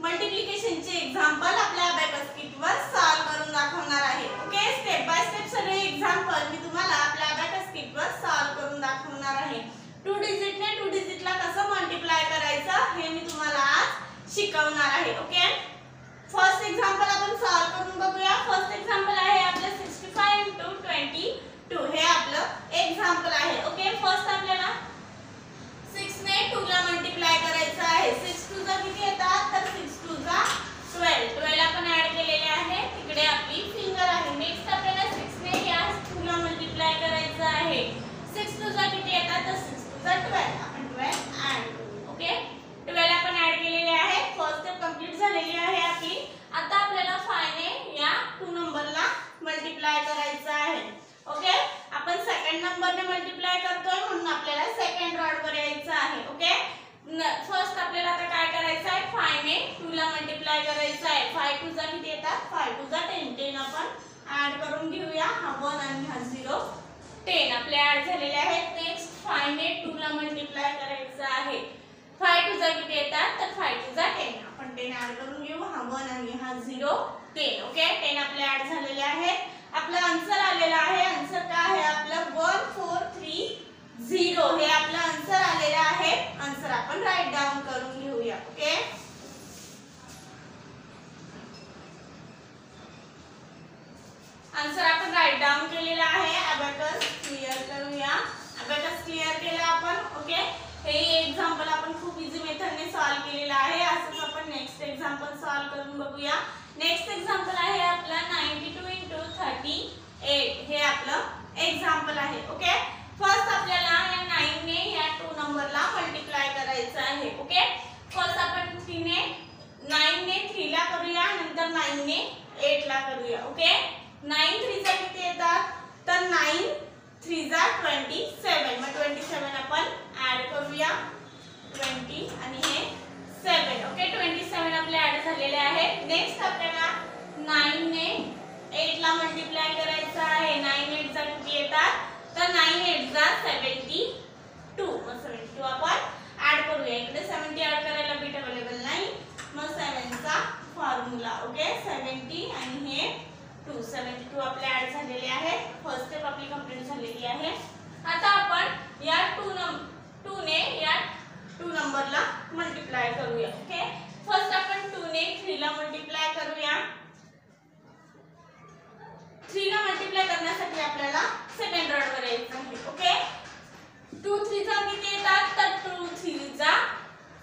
मल्टिप्लिकेशनचे example आपल्या abacus किटवर solve करून दाखवणार आहे। ओके, स्टेप बाय स्टेप सगळे एक्झाम्पल मी तुम्हाला आपल्या अबॅकस किटवर सॉल्व करून दाखवणार आहे। 2 डिजिटने 2 डिजिटला कसं मल्टिप्लाय करायचं हे मी तुम्हाला आज शिकवणार आहे। ओके, फर्स्ट एक्झाम्पल आपण सॉल्व करून बघूया। फर्स्ट एक्झाम्पल आहे आपलं 65 × 22 हे आपलं एक्झाम्पल आहे। ओके, फर्स्ट आपल्याला 6 ने 2 ला मल्टिप्लाय करायचं आहे। 6 2 जा किती येतात तर 6 2 जा 12। 12 आपण ऍड केलेले आहे, तिकडे आपली फिंगर आहे। नेक्स्ट आपल्याला 6 ने या 2 ला मल्टिप्लाय करायचं आहे। 6 2 जा किती येतात तर 6 2 जा 12, आपण 12 ऍड करू। ओके, 12 आपण ऍड केलेले आहे। फर्स्ट स्टेप कंप्लीट झालेली आहे आपली। आता आपल्याला 5 ने या 2 नंबरला मल्टिप्लाय करायचं आहे। ओके, आपण सेकंड नंबरने मल्टिप्लाय करतोय म्हणून आपल्याला सेकंड रॉड वर यायचं आहे। ओके, फर्स्ट आपल्याला आता काय करायचं आहे, 5 ने 2 ला मल्टिप्लाय करायचं आहे। 5 2 जा किती येतात 5 2 जा 10, 10 आपण ऍड करून घेऊया। हा 1 आणि हा 0, 10 आपले ऍड झालेले आहेत। नेक्स्ट 5 ने 2 ला मल्टिप्लाय करायचं आहे। 5 2 जा किती येतात तर 5 2 जा 10, आपण 10 ऍड करून घेऊ। हा 1 आणि हा 0, 10। ओके, 10 आपले ऍड झालेले आहेत। आपलं आन्सर आलेला आहे। आन्सर काय आहे आपलं 1430 हे आपलं आन्सर आलेलं आहे। आन्सर आपण राईट डाऊन करून घेऊया। ओके, आन्सर आपण राईट डाऊन केलेला आहे। अबॅकस क्लियर करूया। अबॅकस क्लियर केलं आपण। ओके, हे एक्झाम्पल आपण खूप इझी मेथडने सॉल्व केलेलं आहे। असंच आपण नेक्स्ट एक्झाम्पल सॉल्व करून बघूया। नेक्स्ट एक्झाम्पल आहे आपला 92 × 38 हे आपलं एक्झाम्पल आहे। ओके, फर्स्ट आपल्याला या 9 ने या 2 नंबरला मल्टिप्लाय करायचं आहे। ओके, फर्स्ट आपण 9 ने 3 ला करूया, नंतर 9 ने 8 ला करूया। ओके, 9 3 जा किती येतात तर 9 3 जा 27, मग 27 आपण ऍड करूया। 20 आणि हे 7। ओके, 27 आपले ऍड झालेले आहे। नेक्स्ट आपल्याला 9 ने 8 ला मल्टिप्लाय करायचं आहे। 9 8 जा किती येतात तर 9 8 जा 72, मग 72 आपण ऍड करूया। इकडे 70 ऍड करायला बिट अवेलेबल नाही, मग 7 चा फॉर्म्युला। ओके, 70 आणि हे 2, 72 आपले ऍड झालेले आहे। फर्स्ट स्टेप आपली कंप्लीट झालेली आहे। आता आपण या 2 ने या 2 नंबरला मल्टिप्लाय करूया। ओके, फर्स्ट आपण 2 ने 3 ला मल्टिप्लाय करूया। 3 ला मल्टिप्लाय करण्यासाठी आपल्याला सेकंड रॉड वर यायचं आहे। ओके, 2 3 जा किती येतात तर 2 3 जा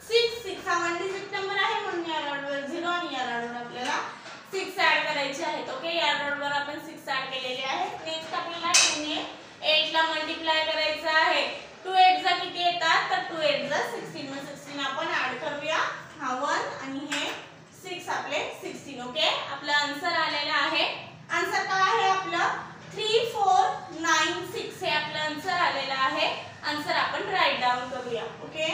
6, 6 हा 1 डिजिट नंबर आहे म्हणून या रॉड वर 0 आणि या रॉड वर आपल्याला 6 ऍड करायचे आहेत। ओके, या रॉड वर आपण 6 ऍड केलेले आहेत। नेक्स्ट आपल्याला 2 ने 8 ला मल्टिप्लाय करायचं आहे। 2 8 जा किती येतात तर 2 8 जा 16, मग 16 आपण ऍड करूया। हा 1 आणि हे 6 आपले 16। ओके, आपला आन्सर आलेला आहे। आन्सर काय आहे आपलं 3496 हे आपलं आन्सर आलेलं आहे। आन्सर आपण राईट डाऊन करूया। ओके,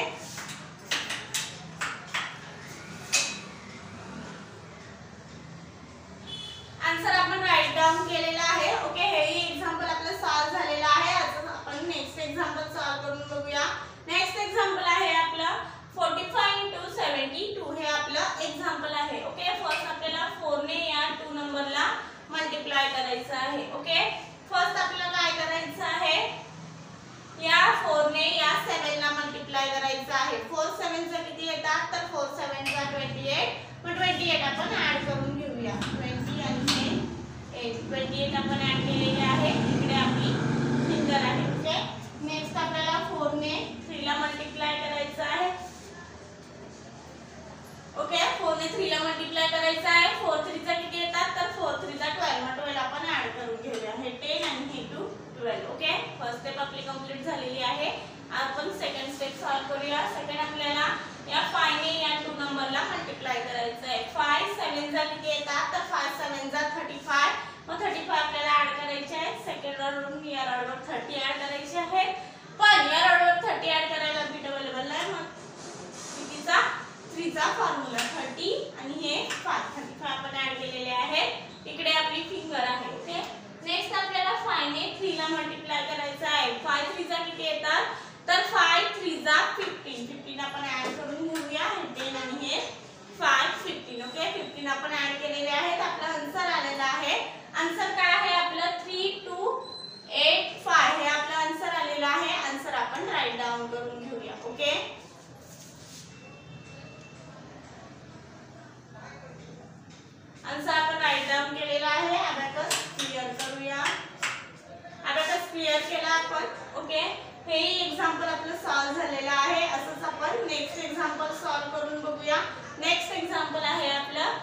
आन्सर आपण राईट डाऊन केलेला आहे। ओके, हे एक्झाम्पल आपलं सॉल्व झालेलं आहे। आता आपण नेक्स्ट एक्झाम्पल सॉल्व करून बघूया। नेक्स्ट एक्झाम्पल आहे आपलं 45 × 72 हे आपलं एक्झाम्पल आहे। ओके, फर्स्ट आपल्याला 4 ने या 2 नंबरला मल्टिप्लाय करायचं आहे। ओके, फर्स्ट आपल्याला काय करायचं आहे, या 4 ने या 7 ला मल्टिप्लाय करायचं आहे। 4 7 जा किती येतात तर 4 7 जा 28, मग 28 आपण ऍड करून घेऊया। 20 आणि हे 8, 28 आपण ऍड केलेले आहे। इकडे आपली फिंगर आहे। ओके, नेक्स्ट आपल्याला 4 ने 3 ला मल्टिप्लाय करायचं आहे। ओके, 4 ने 3 ला मल्टिप्लाय करायचं आहे। 4 3 जा किती येतात तर 4 3 जा 12, मग 12 आपण ऍड करून घेऊया। हे 10 आणि हे 2 12। ओके, फर्स्ट स्टेप आपली कंप्लीट झालेली आहे। आपण सेकंड स्टेप सॉल्व करूया। सेकंड आपल्याला या 5 ने या 2 नंबरला मल्टिप्लाय करायचं आहे। 5 7 जा किती येतात तर 5 7 जा 35, मग 35 आपल्याला ऍड करायचे आहे। सेकंड रॉड वरून या रॉड वर 30 ऍड करायचे आहे, पण या रॉड वर 30 ऍड करायला बिट अवेलेबल नाही, मग कितीचा 3 चा फॉर्म्युला 30 आणि हे 5, 35 आपण ऍड केलेले आहे। इकडे आपली फिंगर आहे। ओके, नेक्स्ट आपल्याला 5 ने 3 ला मल्टिप्लाय करायचं आहे। 5 3 जा किती येतात तर 5 3 जा 15, 15 आपण ऍड करून घेऊया। 10 आणि हे 5 15 आन्सर आपण राईट डाऊन केलेला आहे. अबॅकस क्लिअर करूया. अबॅकस क्लिअर केला आपण. ओके, हे एक्झाम्पल आपलं सॉल्व झालेलं आहे. असंच आपण नेक्स्ट एक्झाम्पल सॉल्व करून बघूया. नेक्स्ट एक्झाम्पल आहे आपलं